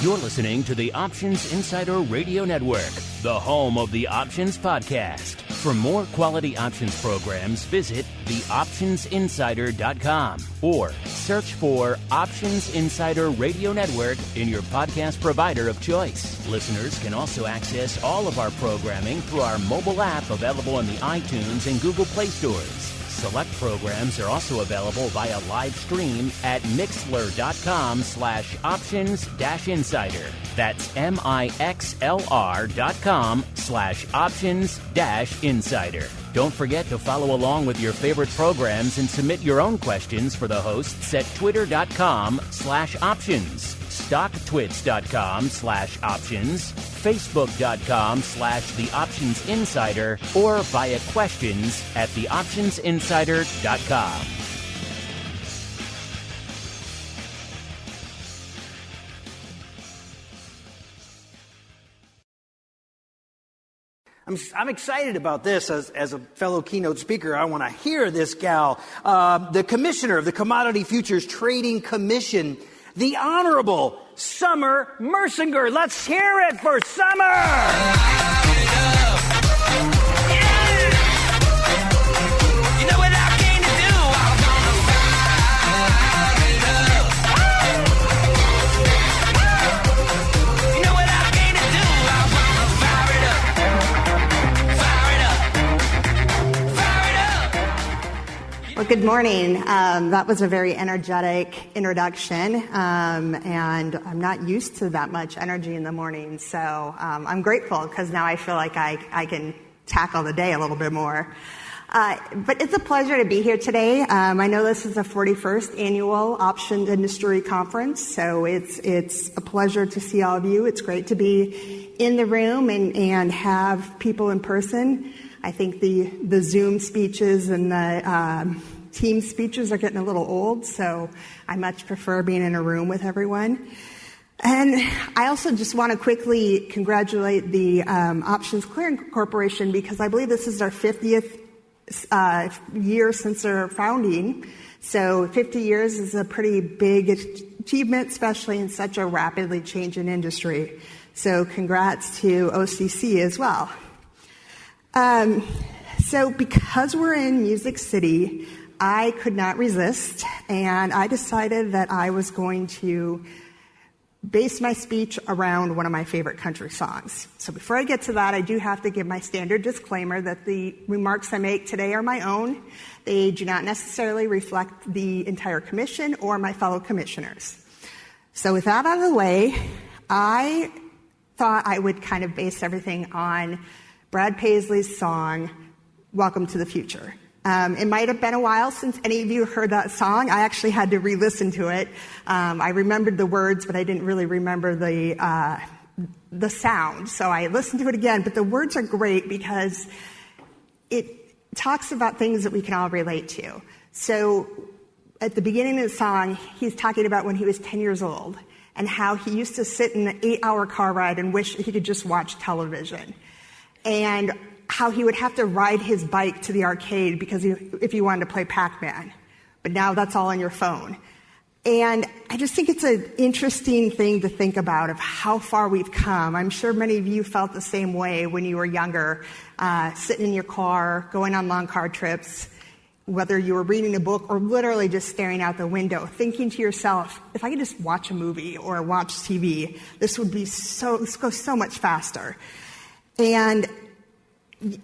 You're listening to the Options Insider Radio Network, the home of the Options Podcast. For more quality options programs, visit theoptionsinsider.com or search for Options Insider Radio Network in your podcast provider of choice. Listeners can also access all of our programming through our mobile app available in the iTunes and Google Play stores. Select programs are also available via live stream at mixlr.com/options-insider. That's mixlr.com/options-insider. Don't forget to follow along with your favorite programs and submit your own questions for the hosts at twitter.com/options, stocktwits.com/options, facebook.com/theoptionsinsider, or via questions at theoptionsinsider.com. I'm excited about this as a fellow keynote speaker. I want to hear this gal, the commissioner of the Commodity Futures Trading Commission, the Honorable Summer Mersinger. Let's hear it for Summer! Well, good morning. That was a very energetic introduction, and I'm not used to that much energy in the morning, so I'm grateful because now I feel like I can tackle the day a little bit more. But it's a pleasure to be here today. I know this is the 41st annual Options Industry Conference, so it's a pleasure to see all of you. It's great to be in the room and have people in person. I think the Zoom speeches and the team speeches are getting a little old, so I much prefer being in a room with everyone. And I also just want to quickly congratulate the Options Clearing Corporation because I believe this is our 50th year since their founding. So 50 years is a pretty big achievement, especially in such a rapidly changing industry. So congrats to OCC as well. So because we're in Music City, I could not resist, and I decided that I was going to base my speech around one of my favorite country songs. So before I get to that, I do have to give my standard disclaimer that the remarks I make today are my own. They do not necessarily reflect the entire commission or my fellow commissioners. So with that out of the way, I thought I would kind of base everything on Brad Paisley's song, Welcome to the Future. It might have been a while since any of you heard that song. I actually had to re-listen to it. I remembered the words, but I didn't really remember the sound. So I listened to it again, but the words are great because it talks about things that we can all relate to. So at the beginning of the song, he's talking about when he was 10 years old and how he used to sit in an 8-hour car ride and wish he could just watch television. And how he would have to ride his bike to the arcade because if he wanted to play Pac-Man. But now that's all on your phone. And I just think it's an interesting thing to think about of how far we've come. I'm sure many of you felt the same way when you were younger, sitting in your car, going on long car trips, whether you were reading a book or literally just staring out the window, thinking to yourself, if I could just watch a movie or watch TV, this would go so much faster. And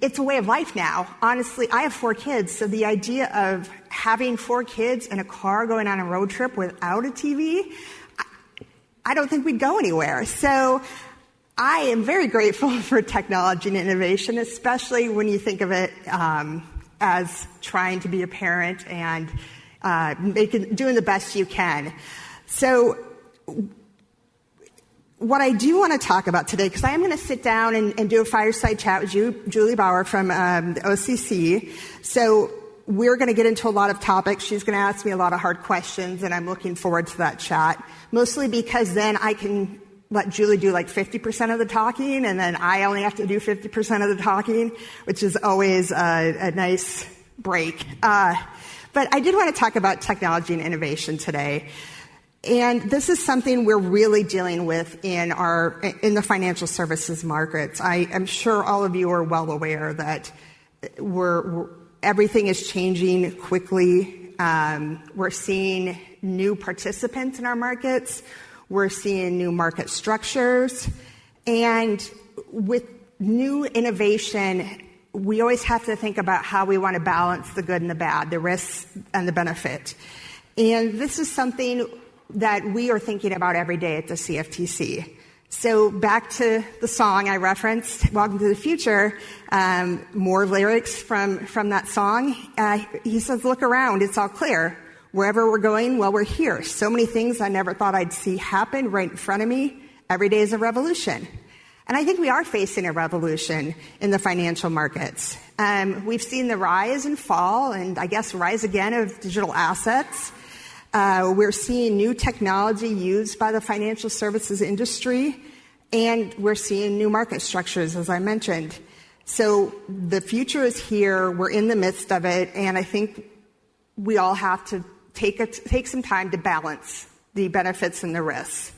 it's a way of life now. Honestly, I have 4 kids, so the idea of having 4 kids in a car going on a road trip without a TV, I don't think we'd go anywhere. So I am very grateful for technology and innovation, especially when you think of it as trying to be a parent and doing the best you can. So what I do want to talk about today, because I am going to sit down and do a fireside chat with Julie Bauer from the OCC. So we're going to get into a lot of topics. She's going to ask me a lot of hard questions, and I'm looking forward to that chat, mostly because then I can let Julie do like 50% of the talking, and then I only have to do 50% of the talking, which is always a nice break. But I did want to talk about technology and innovation today. And this is something we're really dealing with in the financial services markets. I'm sure all of you are well aware that everything is changing quickly. We're seeing new participants in our markets. We're seeing new market structures. And with new innovation, we always have to think about how we want to balance the good and the bad, the risks and the benefit. And this is something that we are thinking about every day at the CFTC. So back to the song I referenced, Welcome to the Future, more lyrics from that song. He says, look around, it's all clear. Wherever we're going, well, we're here. So many things I never thought I'd see happen right in front of me. Every day is a revolution. And I think we are facing a revolution in the financial markets. We've seen the rise and fall, and I guess rise again, of digital assets. We're seeing new technology used by the financial services industry, and we're seeing new market structures, as I mentioned. So the future is here. We're in the midst of it, and I think we all have to take some time to balance the benefits and the risks.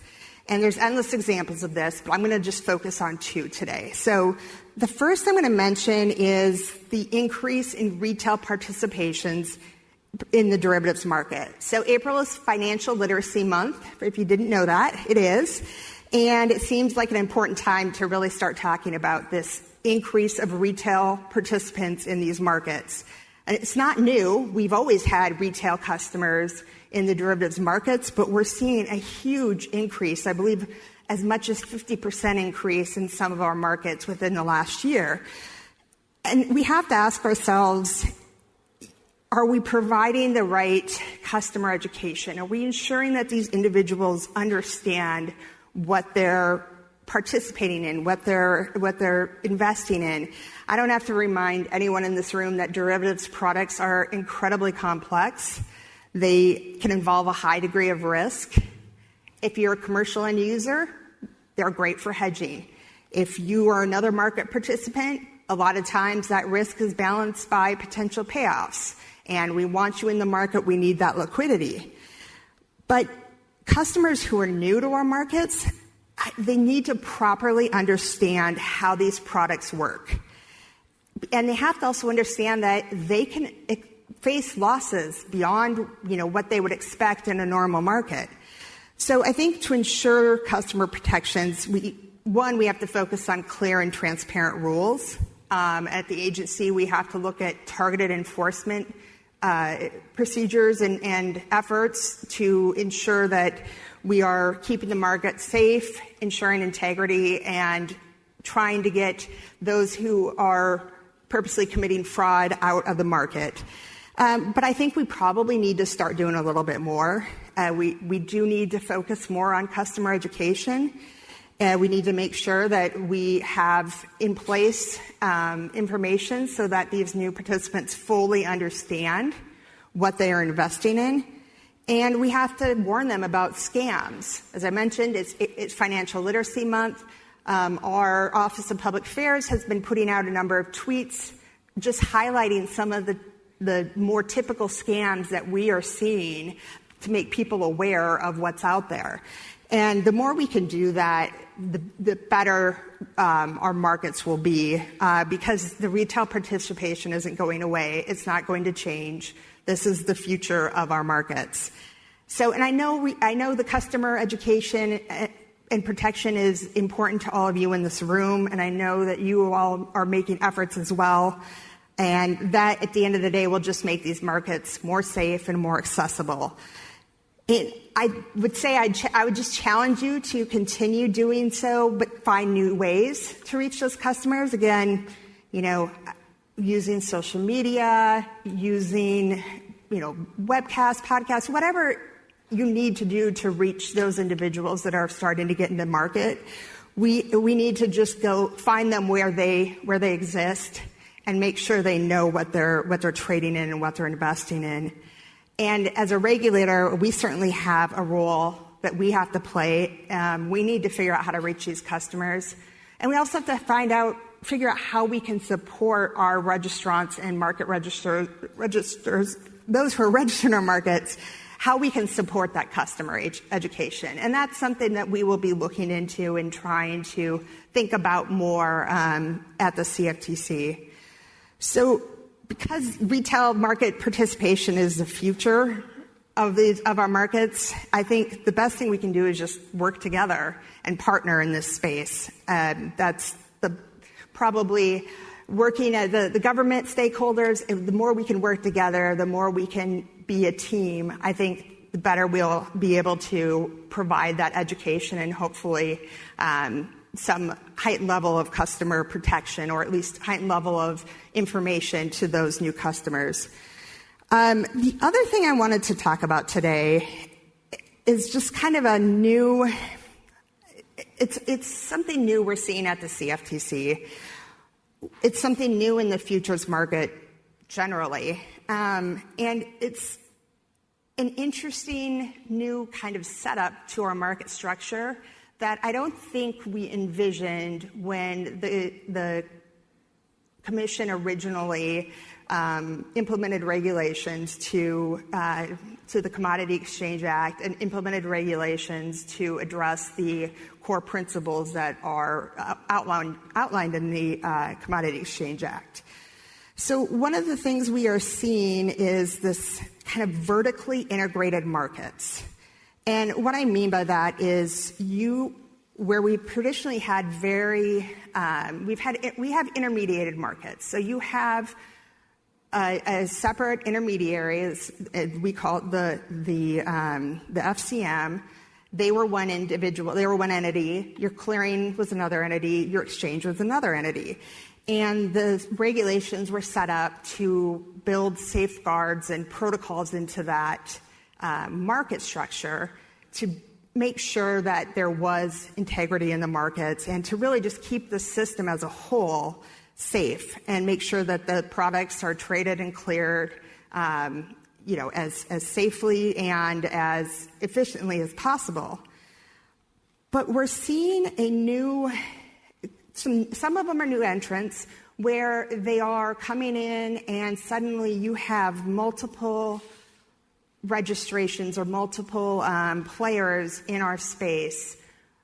And there's endless examples of this, but I'm going to just focus on two today. So the first I'm going to mention is the increase in retail participations in the derivatives market. So April is Financial Literacy Month. If you didn't know that, it is. And it seems like an important time to really start talking about this increase of retail participants in these markets. And it's not new. We've always had retail customers in the derivatives markets, but we're seeing a huge increase, I believe as much as 50% increase in some of our markets within the last year. And we have to ask ourselves, are we providing the right customer education? Are we ensuring that these individuals understand what they're participating in, what they're investing in? I don't have to remind anyone in this room that derivatives products are incredibly complex. They can involve a high degree of risk. If you're a commercial end user, they're great for hedging. If you are another market participant, a lot of times that risk is balanced by potential payoffs. And we want you in the market, we need that liquidity. But customers who are new to our markets, they need to properly understand how these products work. And they have to also understand that they can face losses beyond, what they would expect in a normal market. So I think to ensure customer protections, we have to focus on clear and transparent rules. At the agency, we have to look at targeted enforcement procedures and efforts to ensure that we are keeping the market safe, ensuring integrity, and trying to get those who are purposely committing fraud out of the market. But I think we probably need to start doing a little bit more. We do need to focus more on customer education. We need to make sure that we have in place information so that these new participants fully understand what they are investing in. And we have to warn them about scams. As I mentioned, it's Financial Literacy Month. Our Office of Public Affairs has been putting out a number of tweets just highlighting some of the more typical scams that we are seeing to make people aware of what's out there. And the more we can do that, the better our markets will be, because the retail participation isn't going away. It's not going to change. This is the future of our markets. So, and I know the customer education and protection is important to all of you in this room, and I know that you all are making efforts as well. And that, at the end of the day, will just make these markets more safe and more accessible. I would say I would just challenge you to continue doing so, but find new ways to reach those customers. Again, using social media, using, webcasts, podcasts, whatever you need to do to reach those individuals that are starting to get into the market. We need to just go find them where they exist and make sure they know what they're trading in and what they're investing in. And as a regulator, we certainly have a role that we have to play. We need to figure out how to reach these customers. And we also have to figure out how we can support our registrants and market registers, those who are registered in our markets, how we can support that customer education. And that's something that we will be looking into and trying to think about more at the CFTC. So because retail market participation is the future of our markets, I think the best thing we can do is just work together and partner in this space. That's probably working at the government stakeholders. The more we can work together, the more we can be a team, I think the better we'll be able to provide that education and hopefully some heightened level of customer protection, or at least heightened level of information to those new customers. The other thing I wanted to talk about today is just kind of a new, it's something new we're seeing at the CFTC. It's something new in the futures market generally. And it's an interesting new kind of setup to our market structure that I don't think we envisioned when the Commission originally implemented regulations to the Commodity Exchange Act and implemented regulations to address the core principles that are outlined in the Commodity Exchange Act. So one of the things we are seeing is this kind of vertically integrated markets. And what I mean by that is where we traditionally had we have intermediated markets. So you have a separate intermediary, we call it the FCM. They were one entity. Your clearing was another entity. Your exchange was another entity. And the regulations were set up to build safeguards and protocols into that market structure to make sure that there was integrity in the markets and to really just keep the system as a whole safe and make sure that the products are traded and cleared as safely and as efficiently as possible. But we're seeing some of them are new entrants where they are coming in and suddenly you have multiple registrations or multiple players in our space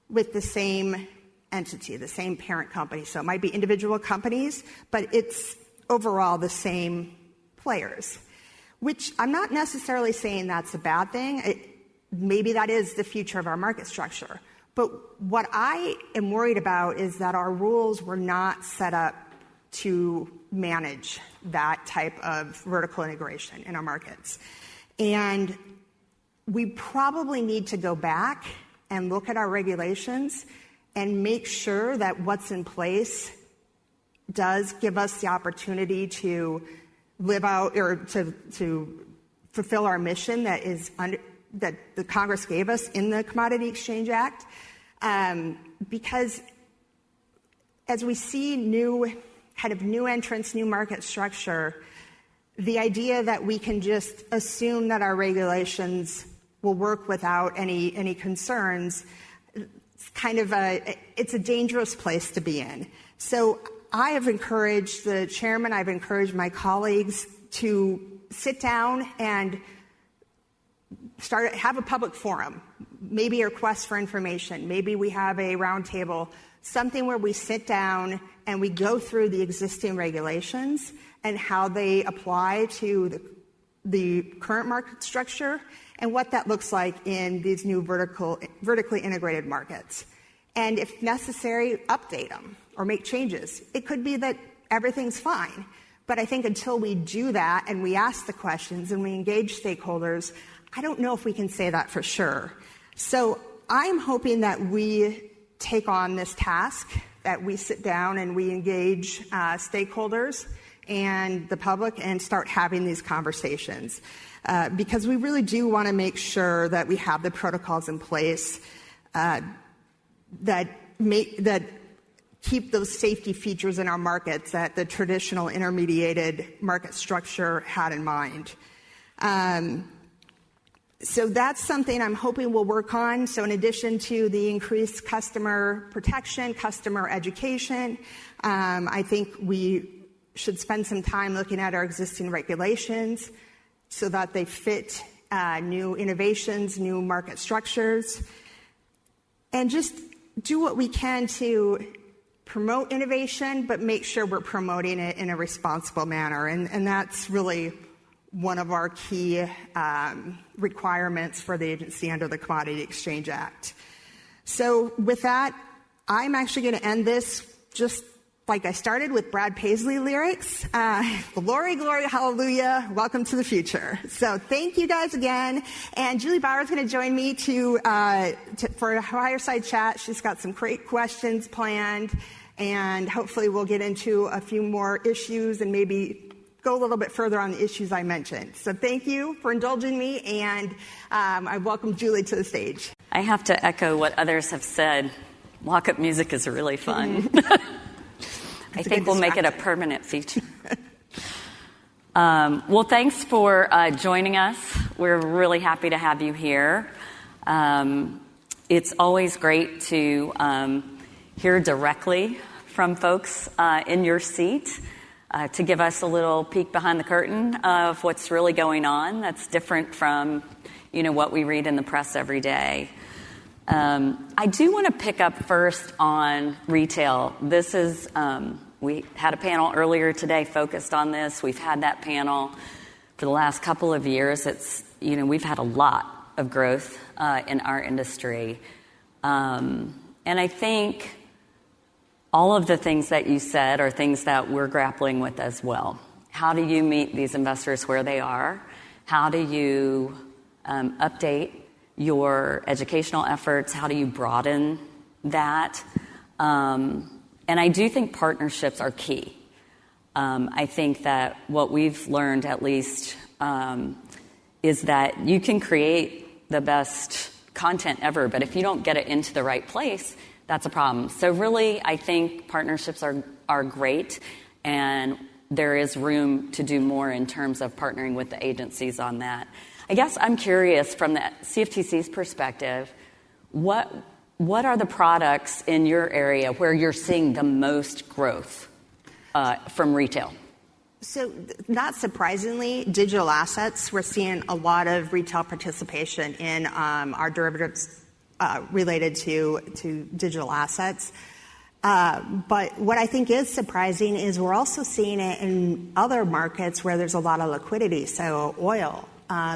with the same entity, the same parent company. So it might be individual companies, but it's overall the same players, which I'm not necessarily saying that's a bad thing. Maybe that is the future of our market structure. But what I am worried about is that our rules were not set up to manage that type of vertical integration in our markets. And we probably need to go back and look at our regulations and make sure that what's in place does give us the opportunity to live out or to fulfill our mission that the Congress gave us in the Commodity Exchange Act. Because as we see new entrants, new market structure, the idea that we can just assume that our regulations will work without any concerns, it's a dangerous place to be in. So I have encouraged the chairman, I've encouraged my colleagues to sit down and have a public forum, maybe a request for information, maybe we have a roundtable, something where we sit down and we go through the existing regulations and how they apply to the current market structure and what that looks like in these new vertically integrated markets. And if necessary, update them or make changes. It could be that everything's fine, but I think until we do that and we ask the questions and we engage stakeholders, I don't know if we can say that for sure. So I'm hoping that we take on this task, that we sit down and we engage stakeholders and the public and start having these conversations. Because we really do want to make sure that we have the protocols in place that keep those safety features in our markets that the traditional intermediated market structure had in mind. So that's something I'm hoping we'll work on. So in addition to the increased customer protection, customer education, I think we should spend some time looking at our existing regulations so that they fit new innovations, new market structures, and just do what we can to promote innovation, but make sure we're promoting it in a responsible manner. And that's really one of our key requirements for the agency under the Commodity Exchange Act. So with that, I'm actually going to end this just like I started, with Brad Paisley lyrics. Glory, glory, hallelujah, welcome to the future. So thank you guys again. And Julie Bauer is going to join me for a fireside chat. She's got some great questions planned, and hopefully we'll get into a few more issues and maybe go a little bit further on the issues I mentioned. So thank you for indulging me, and I welcome Julie to the stage. I have to echo what others have said. Walk-up music is really fun. I think we'll make it a permanent feature. Well, thanks for joining us. We're really happy to have you here. It's always great to hear directly from folks in your seat to give us a little peek behind the curtain of what's really going on. That's different from, what we read in the press every day. I do want to pick up first on retail. This is, we had a panel earlier today focused on this. We've had that panel for the last couple of years. It's, we've had a lot of growth in our industry. And I think all of the things that you said are things that we're grappling with as well. How do you meet these investors where they are? How do you update your educational efforts? How do you broaden that? And I do think partnerships are key. I think that what we've learned, at least, is that you can create the best content ever, but if you don't get it into the right place, that's a problem. So really, I think partnerships are great, and there is room to do more in terms of partnering with the agencies on that. I guess I'm curious, from the CFTC's perspective, what are the products in your area where you're seeing the most growth from retail? So not surprisingly, digital assets, we're seeing a lot of retail participation in our derivatives related to digital assets. But what I think is surprising is we're also seeing it in other markets where there's a lot of liquidity, so oil,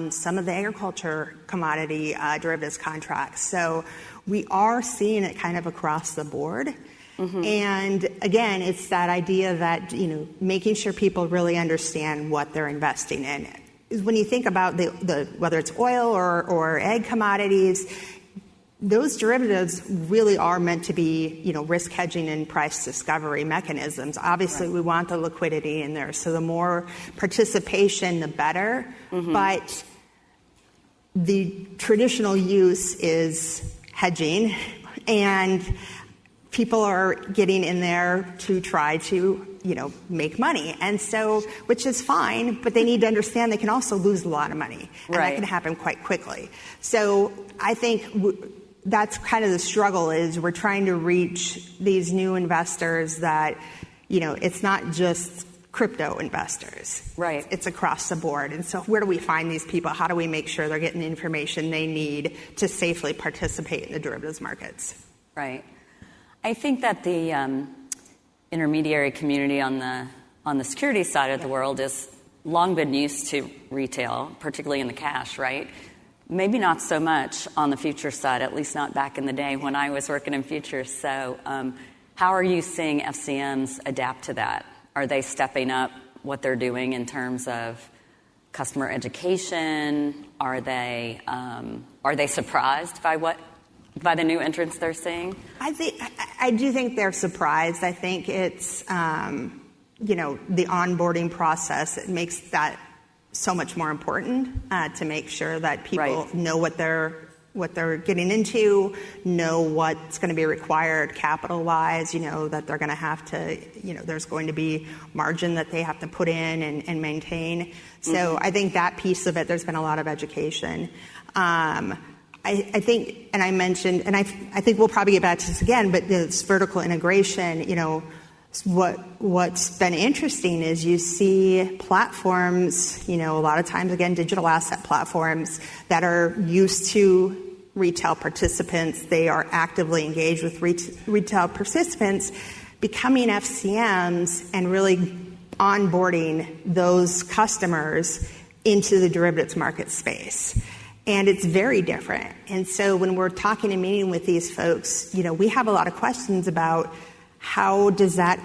some of the agriculture commodity derivatives contracts. So we are seeing it kind of across the board. Mm-hmm. And again, it's that idea that, making sure people really understand what they're investing in. When you think about the whether it's oil or ag commodities, those derivatives really are meant to be, risk hedging and price discovery mechanisms. Obviously, right. We want the liquidity in there. So the more participation, the better. Mm-hmm. But the traditional use is hedging, and people are getting in there to try to, make money. And so, which is fine, but they need to understand they can also lose a lot of money. And right. That can happen quite quickly. So I think that's kind of the struggle, is we're trying to reach these new investors that, it's not just crypto investors. Right. It's across the board. And so where do we find these people? How do we make sure they're getting the information they need to safely participate in the derivatives markets? Right. I think that the intermediary community on the securities side of the world has long been used to retail, particularly in the cash, right? Maybe not so much on the futures side, at least not back in the day when I was working in futures. So how are you seeing FCMs adapt to that? Are they stepping up what they're doing in terms of customer education? Are they surprised by the new entrants they're seeing? I do think they're surprised. I think it's the onboarding process. It makes that so much more important to make sure that people right. know what they're getting into, know what's going to be required capital-wise, that they're going to have to, there's going to be margin that they have to put in and maintain. So mm-hmm. I think that piece of it, there's been a lot of education. I think, and I mentioned, and I think we'll probably get back to this again, but this vertical integration, what's been interesting is you see platforms, a lot of times, again, digital asset platforms that are used to retail participants. They are actively engaged with retail participants, becoming FCMs and really onboarding those customers into the derivatives market space. And it's very different. And so when we're talking and meeting with these folks, we have a lot of questions about how does that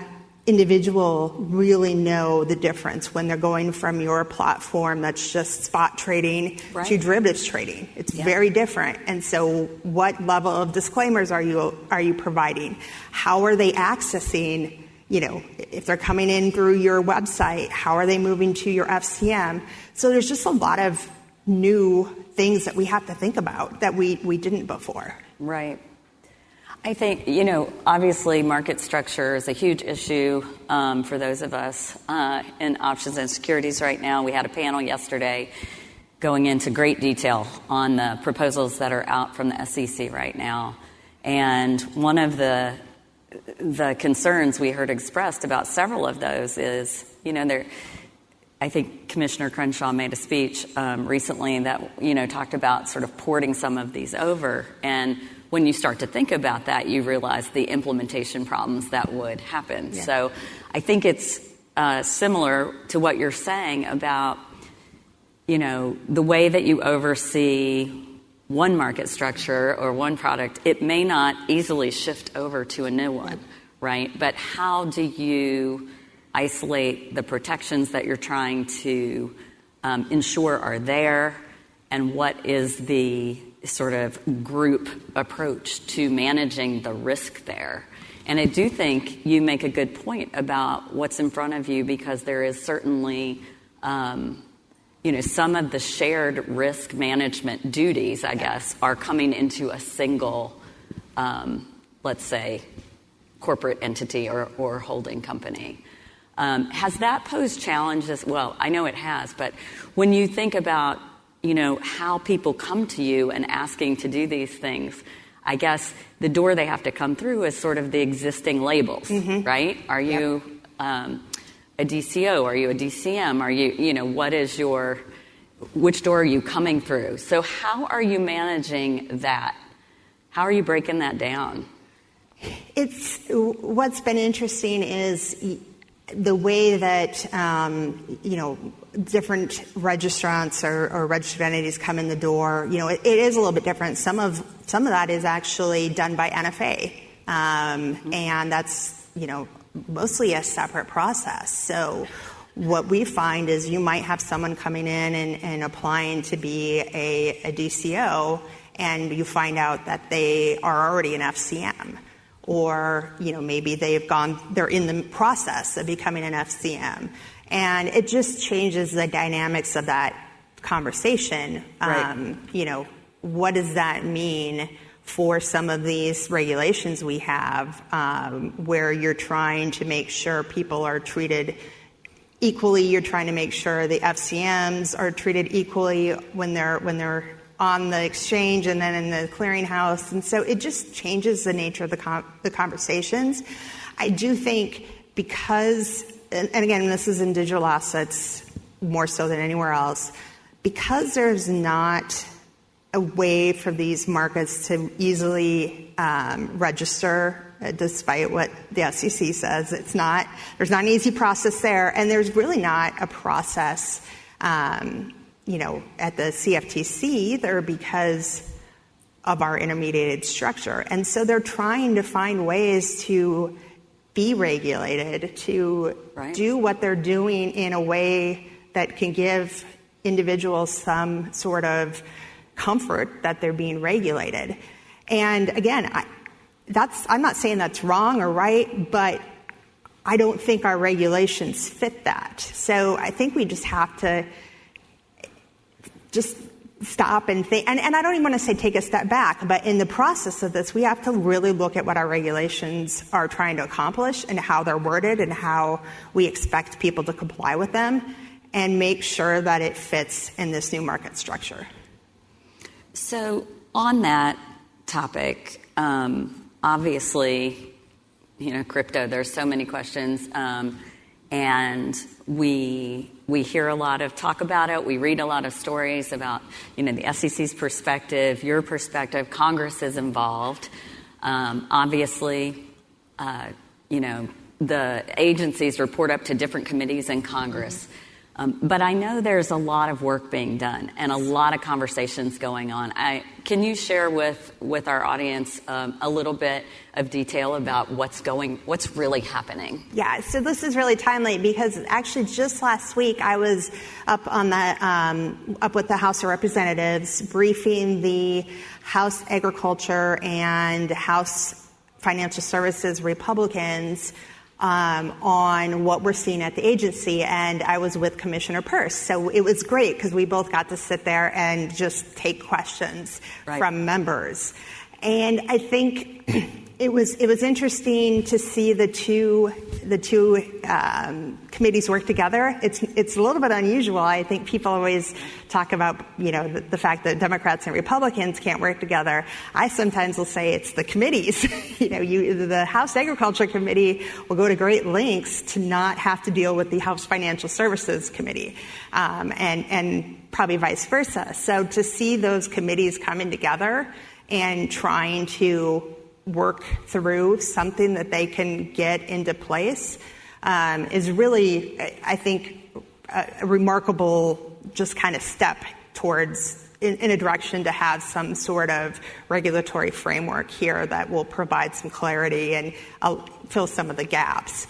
individual really know the difference when they're going from your platform that's just spot trading to derivatives trading. It's very different. And so what level of disclaimers are you providing? How are they accessing, if they're coming in through your website, how are they moving to your FCM? So there's just a lot of new things that we have to think about that we didn't before. Right. I think, obviously market structure is a huge issue for those of us in options and securities right now. We had a panel yesterday going into great detail on the proposals that are out from the SEC right now. And one of the concerns we heard expressed about several of those is, I think Commissioner Crenshaw made a speech recently that, talked about sort of porting some of these over. And when you start to think about that, you realize the implementation problems that would happen. Yeah. So I think it's similar to what you're saying about, the way that you oversee one market structure or one product. It may not easily shift over to a new one, right? But how do you isolate the protections that you're trying to ensure are there, and what is the sort of group approach to managing the risk there? And I do think you make a good point about what's in front of you, because there is certainly, some of the shared risk management duties, I guess, are coming into a single, let's say, corporate entity or holding company. Has that posed challenges? Well, I know it has, but when you think about how people come to you and asking to do these things, I guess the door they have to come through is sort of the existing labels, right? Are you a DCO? Are you a DCM? Are you, which door are you coming through? So how are you managing that? How are you breaking that down? What's been interesting is the way that, different registrants or registered entities come in the door. It is a little bit different. Some of that is actually done by NFA. And that's, mostly a separate process. So what we find is you might have someone coming in and applying to be a DCO, and you find out that they are already an FCM. Or, maybe they're in the process of becoming an FCM. And it just changes the dynamics of that conversation. Right. What does that mean for some of these regulations we have, where you're trying to make sure people are treated equally? You're trying to make sure the FCMs are treated equally when they're on the exchange and then in the clearinghouse. And so it just changes the nature of the conversations. I do think because, and again, this is in digital assets more so than anywhere else, because there's not a way for these markets to easily register, despite what the SEC says. There's not an easy process there, and there's really not a process at the CFTC either, because of our intermediated structure. And so they're trying to find ways to be regulated, to do what they're doing in a way that can give individuals some sort of comfort that they're being regulated. And again, I'm not saying that's wrong or right, but I don't think our regulations fit that. So I think we just have to just stop and think. And I don't even want to say take a step back, but in the process of this, we have to really look at what our regulations are trying to accomplish and how they're worded and how we expect people to comply with them, and make sure that it fits in this new market structure. So on that topic, obviously crypto. There's so many questions, and we hear a lot of talk about it. We read a lot of stories about, the SEC's perspective, your perspective. Congress is involved. Obviously, the agencies report up to different committees in Congress. But I know there's a lot of work being done and a lot of conversations going on. Can you share with our audience a little bit of detail about what's really happening? Yeah, so this is really timely because actually just last week I was up with the House of Representatives briefing the House Agriculture and House Financial Services Republicans on what we're seeing at the agency, and I was with Commissioner Peirce. So it was great because we both got to sit there and just take questions from members. And I think it was interesting to see the two committees work together. It's a little bit unusual. I think people always talk about the fact that Democrats and Republicans can't work together. I sometimes will say it's the committees. The House Agriculture Committee will go to great lengths to not have to deal with the House Financial Services Committee, and probably vice versa. So to see those committees coming together and trying to work through something that they can get into place is really, I think, a remarkable just kind of step towards in a direction to have some sort of regulatory framework here that will provide some clarity and fill some of the gaps.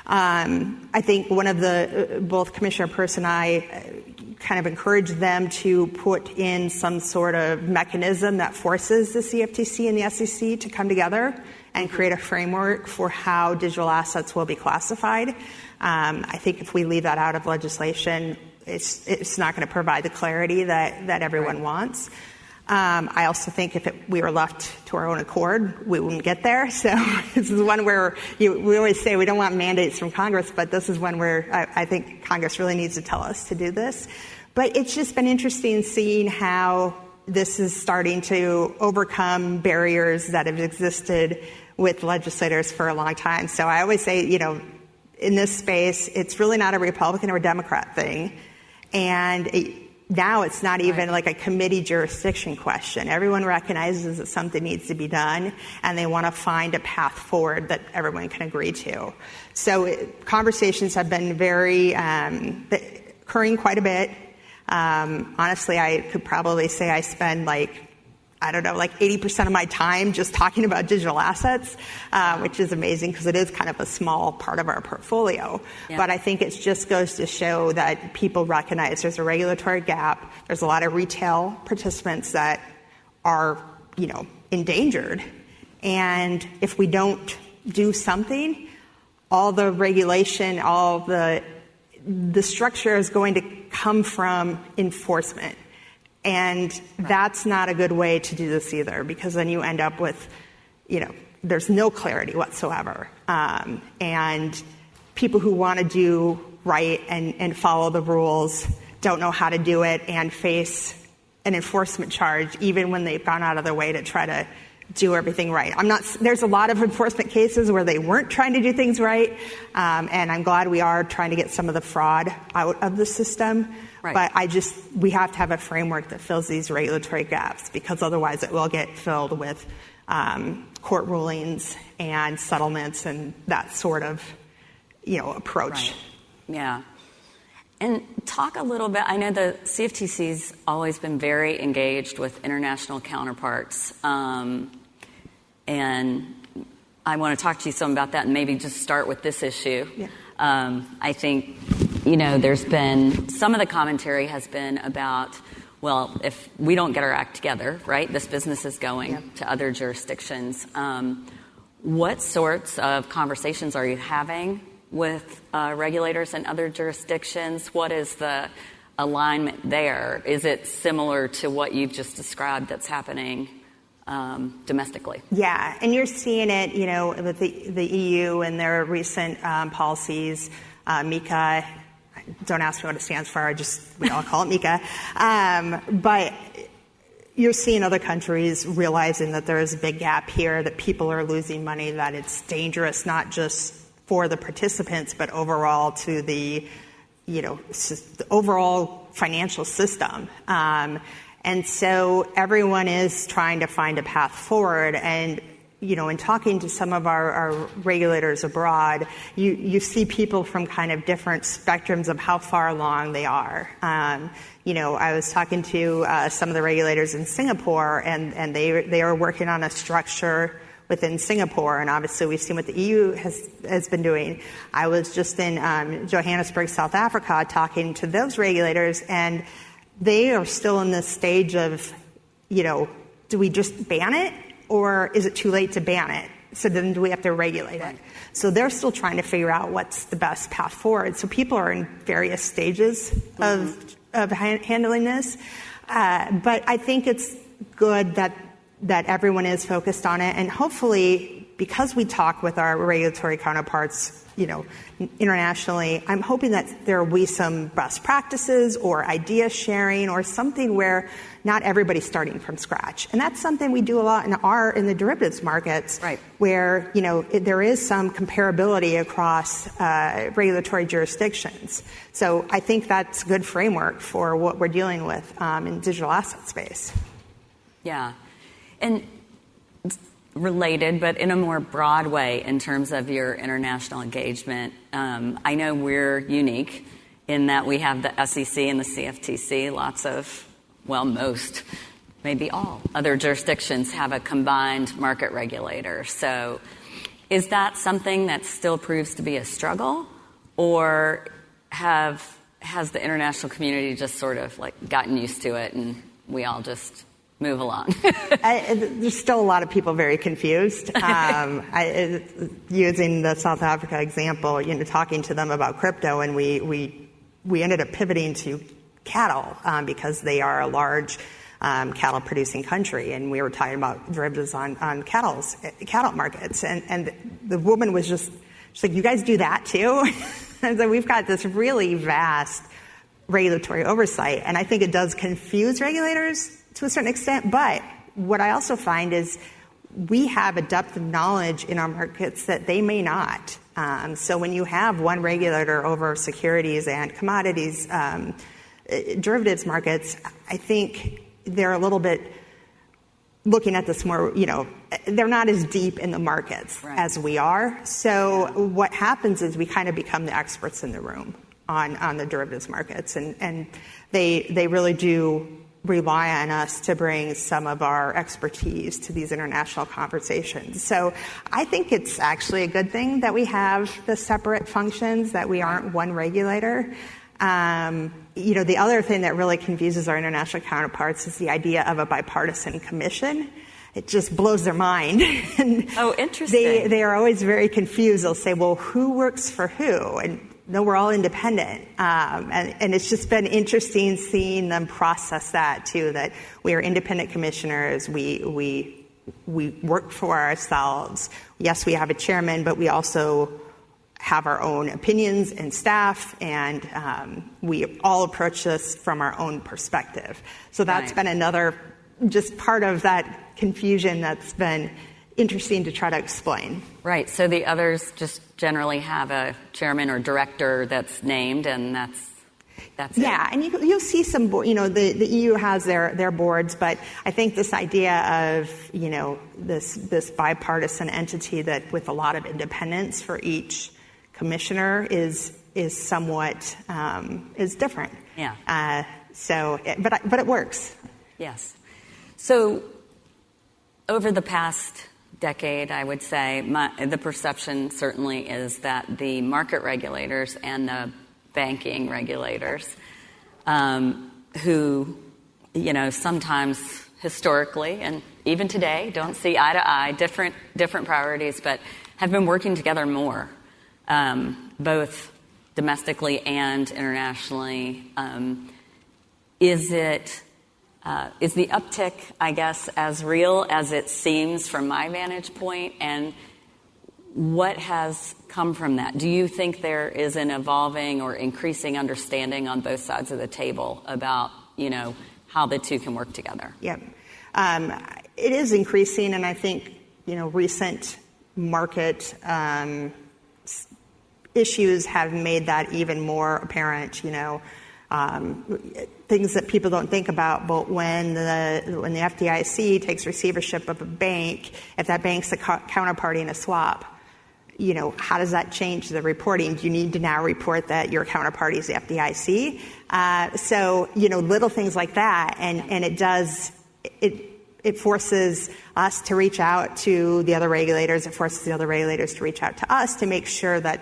I think both Commissioner Peirce and I kind of encouraged them to put in some sort of mechanism that forces the CFTC and the SEC to come together and create a framework for how digital assets will be classified. I think if we leave that out of legislation, it's not going to provide the clarity that everyone wants. I also think if we were left to our own accord, we wouldn't get there. So this is one where we always say we don't want mandates from Congress, but this is one where I think Congress really needs to tell us to do this. But it's just been interesting seeing how this is starting to overcome barriers that have existed with legislators for a long time. So I always say, in this space, it's really not a Republican or Democrat thing. And now it's not even like a committee jurisdiction question. Everyone recognizes that something needs to be done, and they want to find a path forward that everyone can agree to. So conversations have been occurring quite a bit. Honestly, I could probably say I spend 80% of my time just talking about digital assets, which is amazing because it is kind of a small part of our portfolio. Yeah. But I think it just goes to show that people recognize there's a regulatory gap. There's a lot of retail participants that are, endangered. And if we don't do something, all the regulation, all the structure is going to come from enforcement. And that's not a good way to do this either, because then you end up with, there's no clarity whatsoever. And people who want to do right and follow the rules don't know how to do it and face an enforcement charge even when they've gone out of their way to try to do everything right. There's a lot of enforcement cases where they weren't trying to do things right. And I'm glad we are trying to get some of the fraud out of the system. Right. But we have to have a framework that fills these regulatory gaps, because otherwise it will get filled with court rulings and settlements and that sort of, approach. Right. Yeah. And talk a little bit, I know the CFTC's always been very engaged with international counterparts. And I want to talk to you some about that and maybe just start with this issue. Yeah. I think, there's been, some of the commentary has been about, well, if we don't get our act together, right, this business is going to other jurisdictions. What sorts of conversations are you having with regulators in other jurisdictions? What is the alignment there? Is it similar to what you've just described that's happening domestically? Yeah, and you're seeing it, with the EU and their recent policies, MiCA. Don't ask me what it stands for. We all call it MiCA. But you're seeing other countries realizing that there is a big gap here, that people are losing money, that it's dangerous not just for the participants, but overall to the overall financial system. And so everyone is trying to find a path forward. And, in talking to some of our regulators abroad, you see people from kind of different spectrums of how far along they are. I was talking to some of the regulators in Singapore, and they are working on a structure within Singapore, and obviously we've seen what the EU has been doing. I was just in Johannesburg, South Africa, talking to those regulators, and they are still in this stage of, do we just ban it, or is it too late to ban it? So then do we have to regulate it? So they're still trying to figure out what's the best path forward. So people are in various stages of handling this. But I think it's good that everyone is focused on it. And hopefully, because we talk with our regulatory counterparts, internationally, I'm hoping that there will be some best practices or idea sharing or something where not everybody's starting from scratch. And that's something we do a lot in the derivatives markets, right, where, there is some comparability across regulatory jurisdictions. So I think that's a good framework for what we're dealing with in digital asset space. Yeah. And related, but in a more broad way in terms of your international engagement, I know we're unique in that we have the SEC and the CFTC. Most, maybe all other jurisdictions have a combined market regulator. So is that something that still proves to be a struggle, or has the international community just sort of gotten used to it and we all just move along? There's still a lot of people very confused. Using the South Africa example, talking to them about crypto, and we ended up pivoting to cattle because they are a large cattle producing country, and we were talking about derivatives on cattle markets, and the woman was she's like, "You guys do that too?" And so we've got this really vast regulatory oversight, and I think it does confuse regulators to a certain extent. But what I also find is we have a depth of knowledge in our markets that they may not. So when you have one regulator over securities and commodities, derivatives markets, I think they're a little bit looking at this more, they're not as deep in the markets as we are. So what happens is we kind of become the experts in the room on the derivatives markets, and they really do rely on us to bring some of our expertise to these international conversations. So I think it's actually a good thing that we have the separate functions, that we aren't one regulator. The other thing that really confuses our international counterparts is the idea of a bipartisan commission. It just blows their mind. Oh, interesting. They are always very confused. They'll say, well, who works for who? And no, we're all independent. And it's just been interesting seeing them process that too, that we are independent commissioners. We work for ourselves. Yes, we have a chairman, but we also have our own opinions and staff, and we all approach this from our own perspective. So that's been another just part of that confusion that's been interesting to try to explain. Right. So the others just generally have a chairman or director that's named, and that's it. Yeah, and you'll see some, the EU has their boards, but I think this idea of, this bipartisan entity that with a lot of independence for each commissioner is somewhat is different. Yeah. But it works. Yes. So over the past decade, I would say the perception certainly is that the market regulators and the banking regulators, who sometimes historically and even today don't see eye to eye, different priorities, but have been working together more. Both domestically and internationally. Is the uptick, I guess, as real as it seems from my vantage point? And what has come from that? Do you think there is an evolving or increasing understanding on both sides of the table about, how the two can work together? Yep. it is increasing, and I think, recent market issues have made that even more apparent, things that people don't think about, but when the FDIC takes receivership of a bank, if that bank's a counterparty in a swap, how does that change the reporting? Do you need to now report that your counterparty is the FDIC? So, little things like that, and it forces us to reach out to the other regulators. It forces the other regulators to reach out to us to make sure that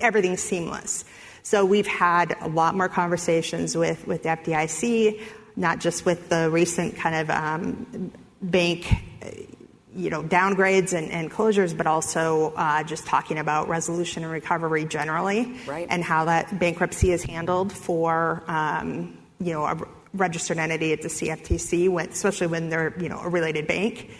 everything's seamless. So we've had a lot more conversations with the FDIC, not just with the recent kind of bank, downgrades and closures, but also just talking about resolution and recovery generally, right, and how that bankruptcy is handled for a registered entity at the CFTC, especially when they're a related bank.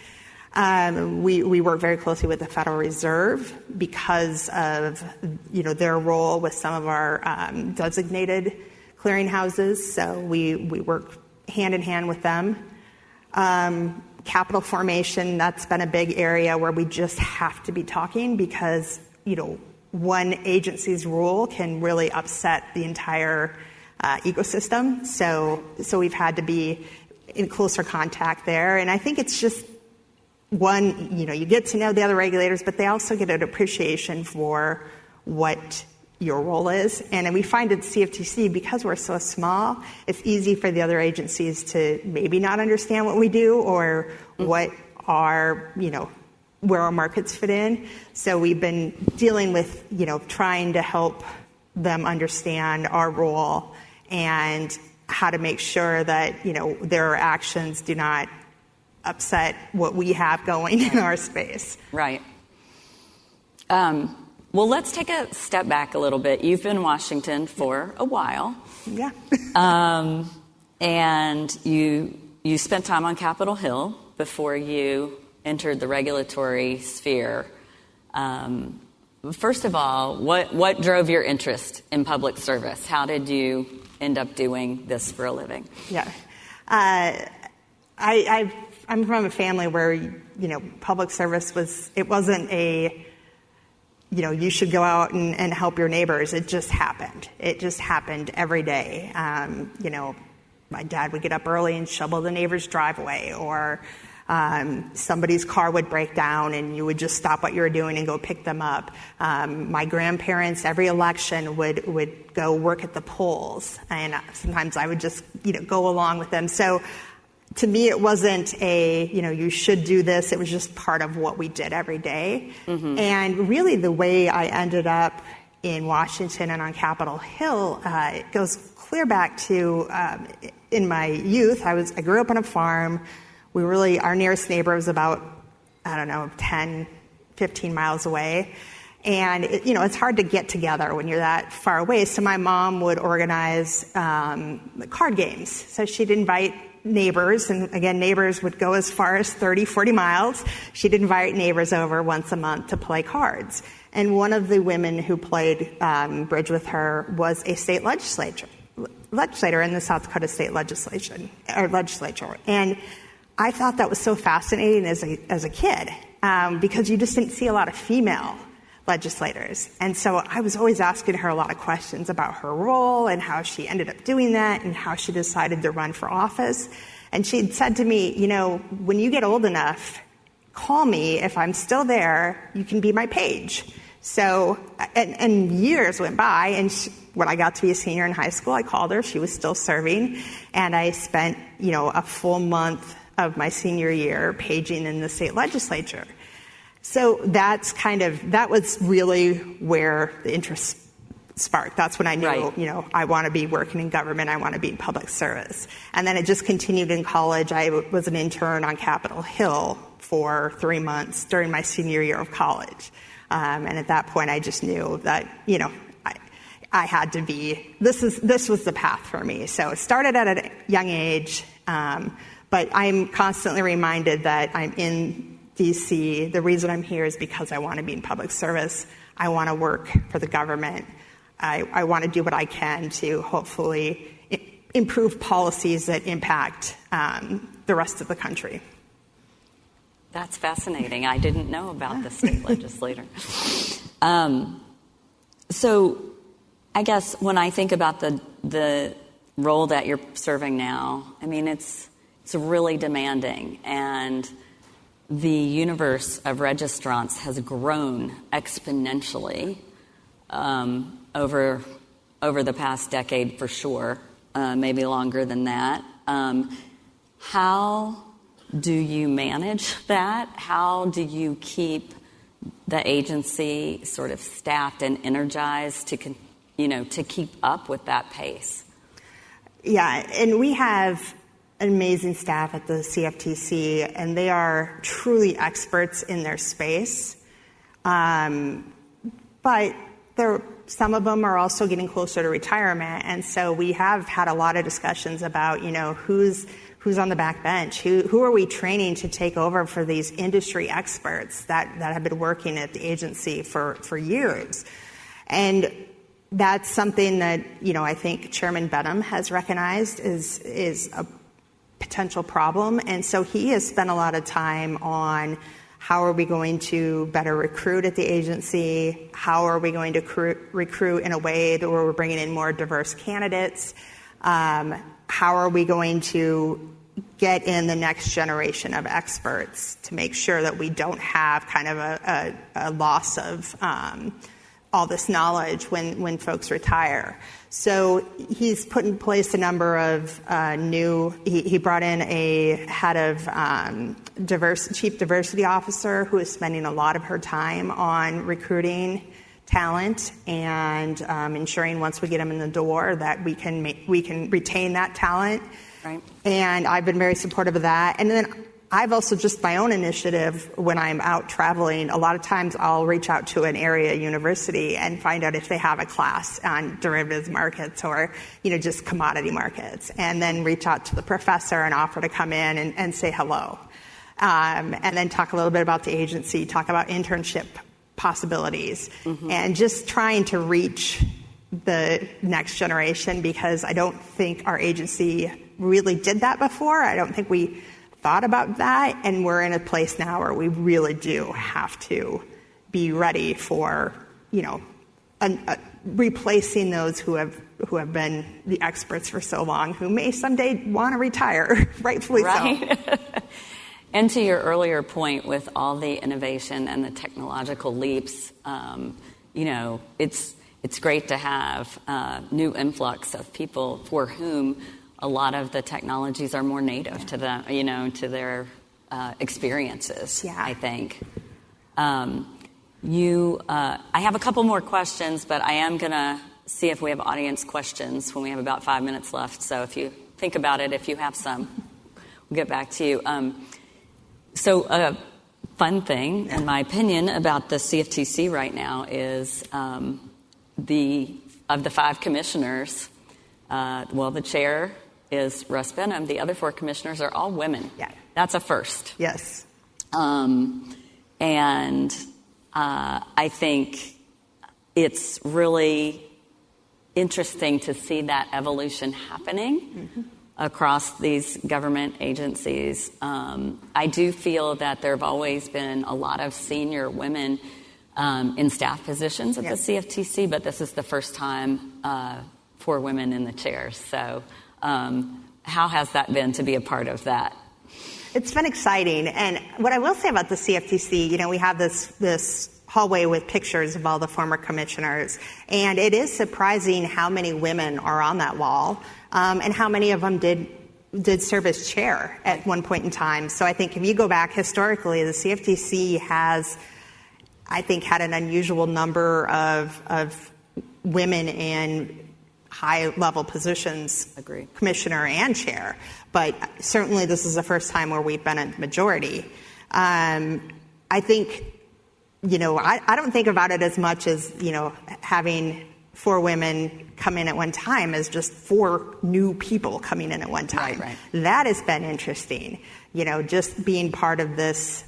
We work very closely with the Federal Reserve because of their role with some of our designated clearinghouses. So we work hand in hand with them. Capital formation, that's been a big area where we just have to be talking because one agency's rule can really upset the entire ecosystem. So we've had to be in closer contact there, and I think it's just one, you get to know the other regulators, but they also get an appreciation for what your role is. And we find at CFTC, because we're so small, it's easy for the other agencies to maybe not understand what we do or what our, where our markets fit in. So we've been dealing with, trying to help them understand our role and how to make sure that, their actions do not upset what we have going in our space. Right. Well, let's take a step back a little bit. You've been in Washington for a while. Yeah. And you spent time on Capitol Hill before you entered the regulatory sphere. First of all, what drove your interest in public service? How did you end up doing this for a living? Yeah. I'm from a family where, public service wasn't a, you should go out and help your neighbors. It just happened. It just happened every day. My dad would get up early and shovel the neighbor's driveway, or somebody's car would break down and you would just stop what you were doing and go pick them up. My grandparents, every election, would go work at the polls, and sometimes I would just, go along with them. So to me, it wasn't you should do this. It was just part of what we did every day. Mm-hmm. And really the way I ended up in Washington and on Capitol Hill, it goes clear back to in my youth. I grew up on a farm. Our nearest neighbor was about, 10, 15 miles away. And, it's hard to get together when you're that far away. So my mom would organize card games. So she'd invite neighbors, and again, neighbors would go as far as 30, 40 miles. She'd invite neighbors over once a month to play cards. And one of the women who played bridge with her was a state legislator in the South Dakota State Legislature. And I thought that was so fascinating as a kid, because you just didn't see a lot of female legislators. And so I was always asking her a lot of questions about her role and how she ended up doing that and how she decided to run for office. And she'd said to me, when you get old enough, call me. If I'm still there, you can be my page. So, and years went by, and when I got to be a senior in high school, I called her. She was still serving. And I spent, a full month of my senior year paging in the state legislature. So that was really where the interest sparked. That's when I knew, right, I want to be working in government. I want to be in public service. And then it just continued in college. I was an intern on Capitol Hill for 3 months during my senior year of college. And at that point, I just knew that, I had to be, this was the path for me. So it started at a young age, but I'm constantly reminded that I'm in DC. The reason I'm here is because I want to be in public service. I want to work for the government. I want to do what I can to hopefully improve policies that impact the rest of the country. That's fascinating. I didn't know about the state legislator. So I guess when I think about the role that you're serving now, I mean, it's really demanding. And the universe of registrants has grown exponentially over the past decade for sure, maybe longer than that. How do you manage that? How do you keep the agency sort of staffed and energized to keep up with that pace? Yeah, and we have an amazing staff at the CFTC, and they are truly experts in their space. But some of them are also getting closer to retirement, and so we have had a lot of discussions about, who's on the back bench, who are we training to take over for these industry experts that have been working at the agency for years. And that's something that, I think Chairman Benham has recognized is a potential problem. And so he has spent a lot of time on how are we going to better recruit at the agency? How are we going to recruit in a way that we're bringing in more diverse candidates? How are we going to get in the next generation of experts to make sure that we don't have kind of a loss of all this knowledge when folks retire? So he's put in place a number of he brought in a head of chief diversity officer who is spending a lot of her time on recruiting talent and ensuring once we get them in the door that we can retain that talent. Right. And I've been very supportive of that. And then I've also just my own initiative when I'm out traveling. A lot of times I'll reach out to an area university and find out if they have a class on derivatives markets or, just commodity markets, and then reach out to the professor and offer to come in and say hello. And then talk a little bit about the agency, talk about internship possibilities, and just trying to reach the next generation, because I don't think our agency really did that before. I don't think we thought about that, and we're in a place now where we really do have to be ready for, replacing those who have been the experts for so long, who may someday want to retire, rightfully right. so. And to your earlier point, with all the innovation and the technological leaps, it's great to have new influx of people for whom a lot of the technologies are more native to them, to their experiences. Yeah. I think. I have a couple more questions, but I am going to see if we have audience questions when we have about 5 minutes left. So if you think about it, if you have some, we'll get back to you. So a fun thing, in my opinion, about the CFTC right now is of the 5 commissioners, the chair is Russ Benham. The other 4 commissioners are all women. Yeah. That's a first. Yes. And I think it's really interesting to see that evolution happening across these government agencies. I do feel that there have always been a lot of senior women in staff positions at the CFTC, but this is the first time for women in the chairs. So how has that been to be a part of that? It's been exciting. And what I will say about the CFTC, we have this hallway with pictures of all the former commissioners, and it is surprising how many women are on that wall, and how many of them did serve as chair at one point in time. So I think if you go back historically, the CFTC has, I think, had an unusual number of women in high-level positions, Agree. Commissioner and chair. But certainly this is the first time where we've been a majority. I think, I don't think about it as much as, having 4 women come in at one time as just 4 new people coming in at one time. Right. That has been interesting, just being part of this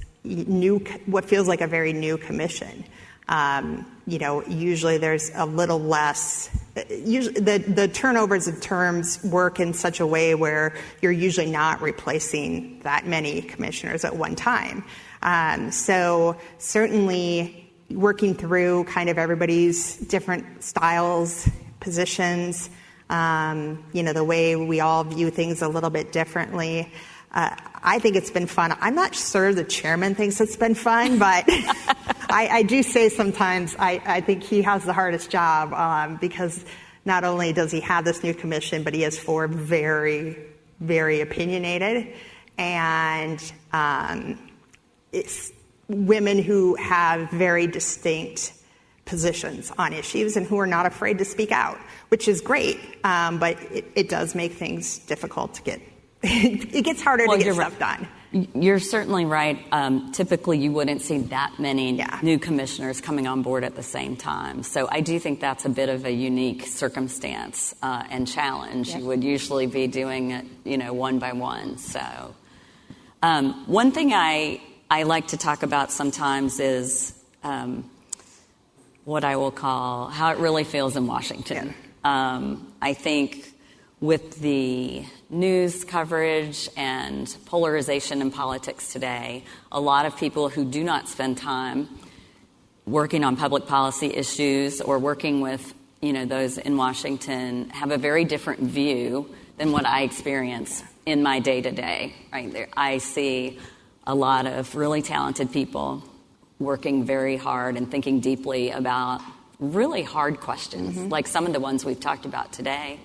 what feels like a very new commission. Usually there's a little less. Usually the turnovers of terms work in such a way where you're usually not replacing that many commissioners at one time. So certainly working through kind of everybody's different styles, positions, the way we all view things a little bit differently. I think it's been fun. I'm not sure the chairman thinks it's been fun, but I do say sometimes I think he has the hardest job because not only does he have this new commission, but he has 4 very, very opinionated and it's women who have very distinct positions on issues and who are not afraid to speak out, which is great, but it does make things difficult to get. It gets harder to get stuff done. You're certainly right. Typically, you wouldn't see that many new commissioners coming on board at the same time. So I do think that's a bit of a unique circumstance and challenge. Yep. You would usually be doing it, one by one. So one thing I like to talk about sometimes is what I will call how it really feels in Washington. Yeah. I think with the news coverage and polarization in politics today, a lot of people who do not spend time working on public policy issues or working with, those in Washington have a very different view than what I experience in my day-to-day. Right? I see a lot of really talented people working very hard and thinking deeply about really hard questions, like some of the ones we've talked about today.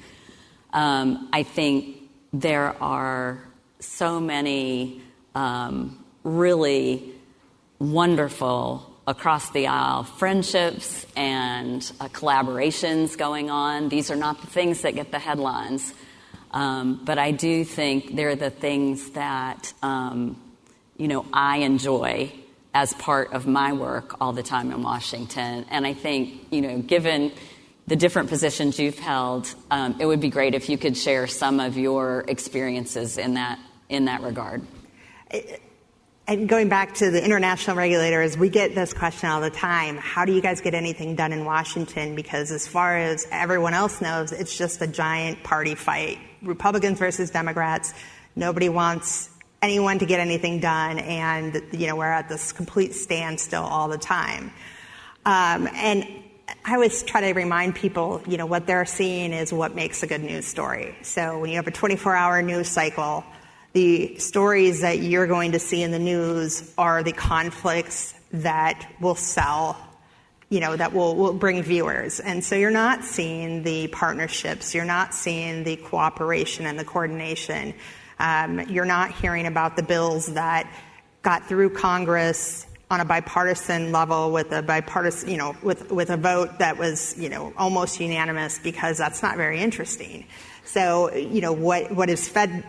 I think there are so many really wonderful across the aisle friendships and collaborations going on. These are not the things that get the headlines, but I do think they're the things that I enjoy as part of my work all the time in Washington. And I think given the different positions you've held, it would be great if you could share some of your experiences in that regard. And going back to the international regulators, we get this question all the time. How do you guys get anything done in Washington? Because as far as everyone else knows, it's just a giant party fight. Republicans versus Democrats. Nobody wants anyone to get anything done. And, we're at this complete standstill all the time. And I always try to remind people, what they're seeing is what makes a good news story. So when you have a 24-hour news cycle, the stories that you're going to see in the news are the conflicts that will sell, that will bring viewers. And so you're not seeing the partnerships. You're not seeing the cooperation and the coordination. You're not hearing about the bills that got through Congress on a bipartisan level with a bipartisan, with a vote that was, almost unanimous, because that's not very interesting. So, what is fed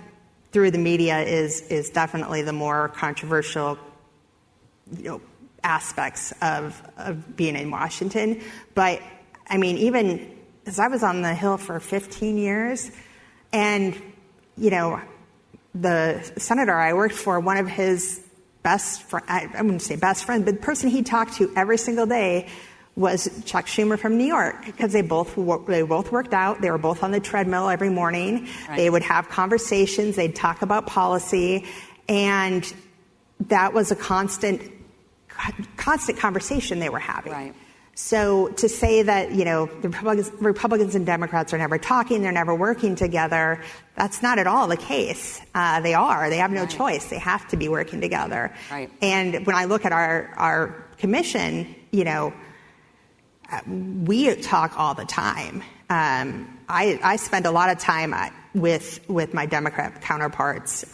through the media is definitely the more controversial, aspects of being in Washington. But I mean, even as I was on the Hill for 15 years, and the senator I worked for, one of his best friend, I wouldn't say best friend, but the person he talked to every single day was Chuck Schumer from New York, because they both worked out. They were both on the treadmill every morning. Right. They would have conversations. They'd talk about policy, and that was a constant conversation they were having. Right. So to say that, the Republicans and Democrats are never talking, they're never working together, that's not at all the case. They are. They have no choice. They have to be working together. Right. And when I look at our commission, we talk all the time. I spend a lot of time with my Democrat counterparts.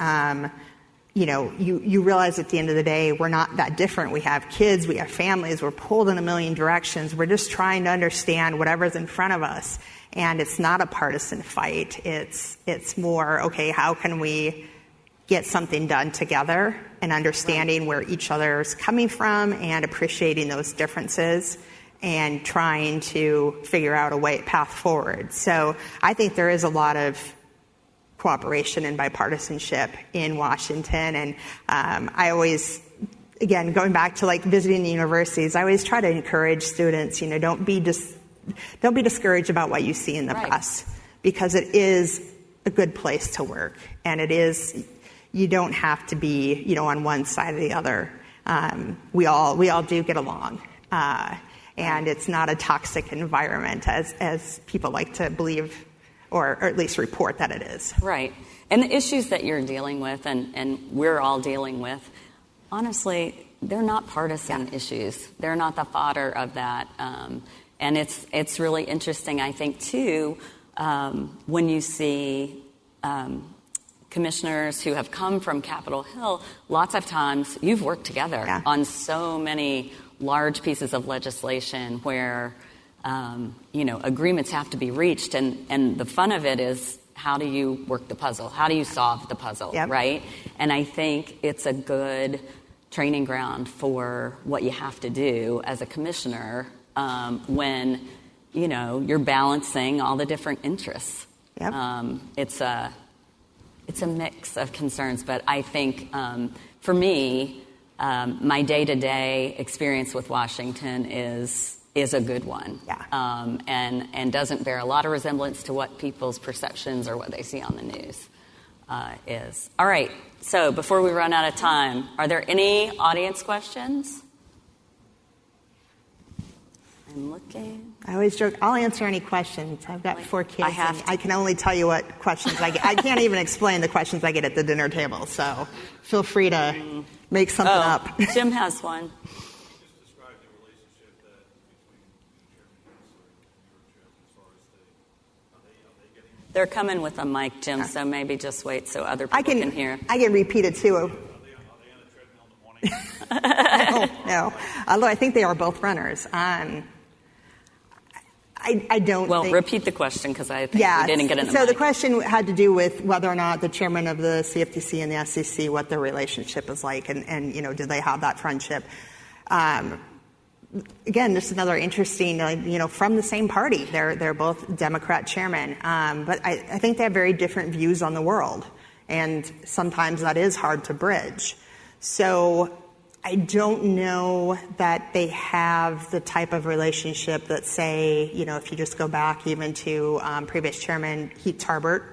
You realize at the end of the day, we're not that different. We have kids, we have families, we're pulled in a million directions. We're just trying to understand whatever's in front of us. And it's not a partisan fight. It's more, okay, how can we get something done together, and understanding where each other is coming from and appreciating those differences and trying to figure out a path forward. So I think there is a lot of cooperation and bipartisanship in Washington. And I always again, going back to like visiting the universities, I always try to encourage students, don't be discouraged about what you see in the press, because it is a good place to work, and you don't have to be, on one side or the other. We all do get along, and it's not a toxic environment as people like to believe, or at least report that it is. Right. And the issues that you're dealing with and we're all dealing with, honestly, they're not partisan issues. They're not the fodder of that. And it's really interesting, I think, too, when you see commissioners who have come from Capitol Hill. Lots of times you've worked together on so many large pieces of legislation where agreements have to be reached, and the fun of it is, how do you work the puzzle? How do you solve the puzzle, right? And I think it's a good training ground for what you have to do as a commissioner when, you're balancing all the different interests. It's a mix of concerns, but I think for me, my day-to-day experience with Washington is a good one, and doesn't bear a lot of resemblance to what people's perceptions or what they see on the news is. All right, so before we run out of time, are there any audience questions? I'm looking. I always joke, I'll answer any questions. I've got 4 kids, and I can only tell you what questions I get. I can't even explain the questions I get at the dinner table, so feel free to make something up. Jim has one. They're coming with a mic, Jim, so maybe just wait so other people can hear. I can repeat it, too. Are they on the treadmill in the morning? No. Although I think they are both runners. I don't think... repeat the question, because I think we didn't get it. So the question had to do with whether or not the chairman of the CFTC and the SEC, what their relationship is like, and do they have that friendship? Again, just another interesting, from the same party. They're both Democrat chairmen. But I think they have very different views on the world. And sometimes that is hard to bridge. So I don't know that they have the type of relationship that, say, if you just go back even to previous chairman Heath Tarbert,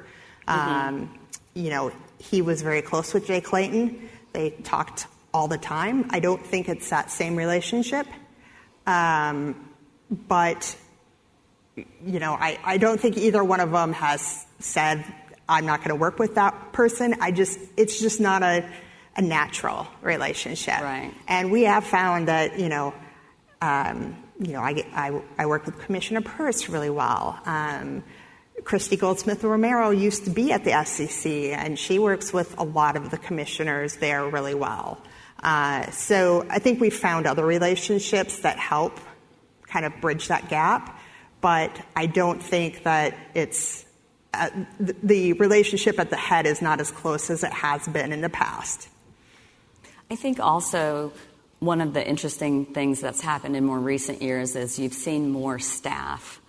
he was very close with Jay Clayton. They talked all the time. I don't think it's that same relationship. But, I don't think either one of them has said, I'm not going to work with that person. It's just not a natural relationship. Right. And we have found that, I work with Commissioner Peirce really well. Christy Goldsmith-Romero used to be at the SEC, and she works with a lot of the commissioners there really well. So I think we've found other relationships that help kind of bridge that gap, but I don't think that it's the relationship at the head is not as close as it has been in the past. I think also one of the interesting things that's happened in more recent years is you've seen more staff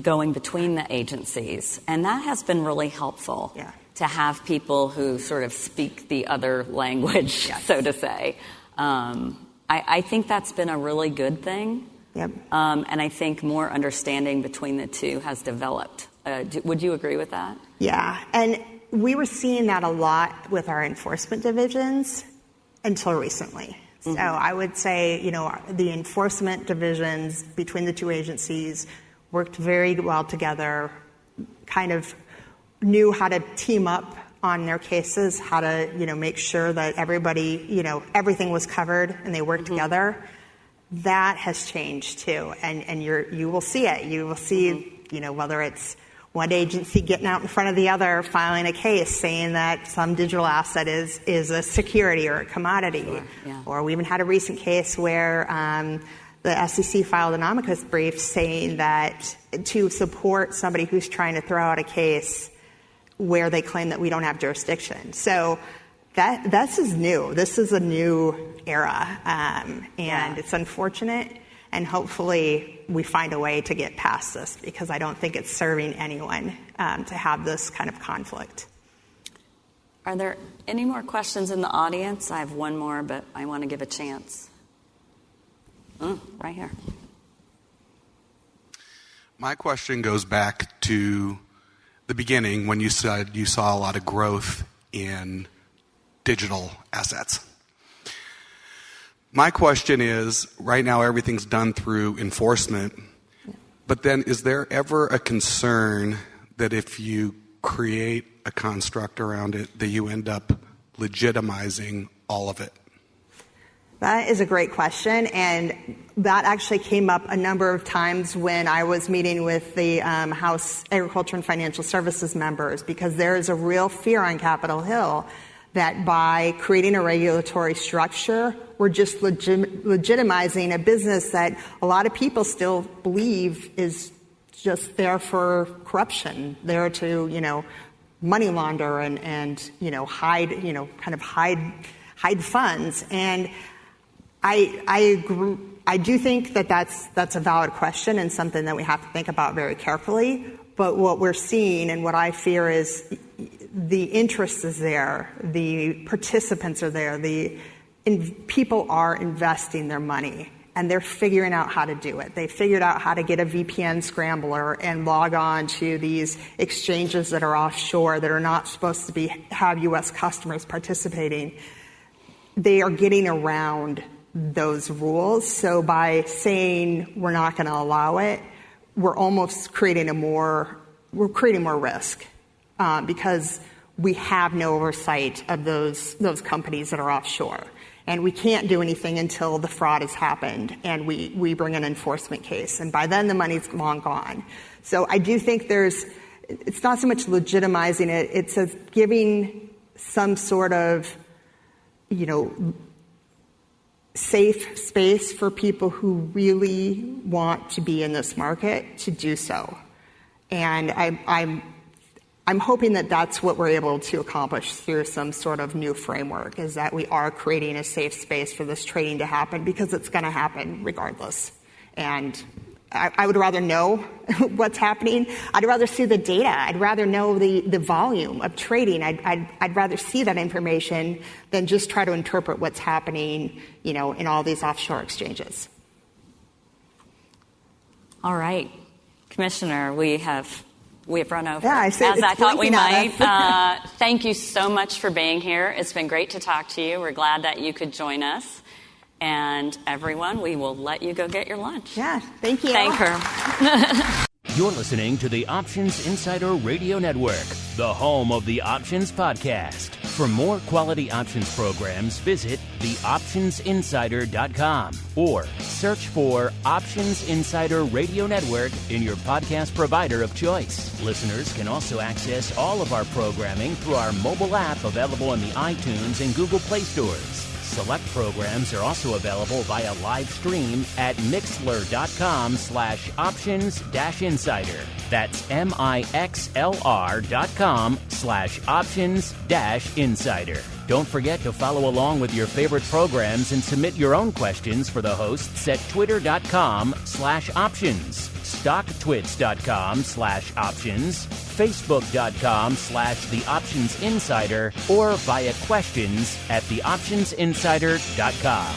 going between the agencies, and that has been really helpful. To have people who sort of speak the other language, so to say. I think that's been a really good thing. And I think more understanding between the two has developed. Would you agree with that? Yeah, and we were seeing that a lot with our enforcement divisions until recently. So I would say, the enforcement divisions between the two agencies worked very well together, kind of knew how to team up on their cases, how to, make sure that everybody, everything was covered and they worked together. That has changed too. And you will see it. You will see, whether it's one agency getting out in front of the other, filing a case saying that some digital asset is a security or a commodity. Or we even had a recent case where, the SEC filed an amicus brief saying that to support somebody who's trying to throw out a case where they claim that we don't have jurisdiction. So this is new. This is a new era, and it's unfortunate. And hopefully we find a way to get past this, because I don't think it's serving anyone to have this kind of conflict. Are there any more questions in the audience? I have one more, but I want to give a chance. Right here. My question goes back to the beginning when you said you saw a lot of growth in digital assets. My question is, right now everything's done through enforcement, but then is there ever a concern that if you create a construct around it, that you end up legitimizing all of it? That is a great question, and that actually came up a number of times when I was meeting with the House Agriculture and Financial Services members, because there is a real fear on Capitol Hill that by creating a regulatory structure, we're just legitimizing a business that a lot of people still believe is just there for corruption, there to, money launder and hide funds. And I agree. I do think that that's a valid question and something that we have to think about very carefully. But what we're seeing and what I fear is the interest is there, the participants are there, people are investing their money, and they're figuring out how to do it. They figured out how to get a VPN scrambler and log on to these exchanges that are offshore that are not supposed to have U.S. customers participating. They are getting around those rules. So by saying we're not going to allow it, we're almost creating more risk because we have no oversight of those companies that are offshore. And we can't do anything until the fraud has happened and we bring an enforcement case. And by then the money's long gone. So I do think it's not so much legitimizing it, it's giving some sort of, safe space for people who really want to be in this market to do so. And I'm hoping that that's what we're able to accomplish through some sort of new framework, is that we are creating a safe space for this trading to happen, because it's going to happen regardless. And I would rather know what's happening. I'd rather see the data. I'd rather know the volume of trading. I'd rather see that information than just try to interpret what's happening, in all these offshore exchanges. All right, Commissioner, we have run over, yeah, as I thought we might. Thank you so much for being here. It's been great to talk to you. We're glad that you could join us. And everyone, we will let you go get your lunch. Yeah, thank you. Thank her. You're listening to the Options Insider Radio Network, the home of the Options Podcast. For more quality options programs, visit theoptionsinsider.com or search for Options Insider Radio Network in your podcast provider of choice. Listeners can also access all of our programming through our mobile app available in the iTunes and Google Play stores. Select programs are also available via live stream at mixlr.com/options-insider. That's mixlr.com/options-insider. Don't forget to follow along with your favorite programs and submit your own questions for the hosts at twitter.com/options, stocktwits.com/options, facebook.com/theoptionsinsider, or via questions@theoptionsinsider.com.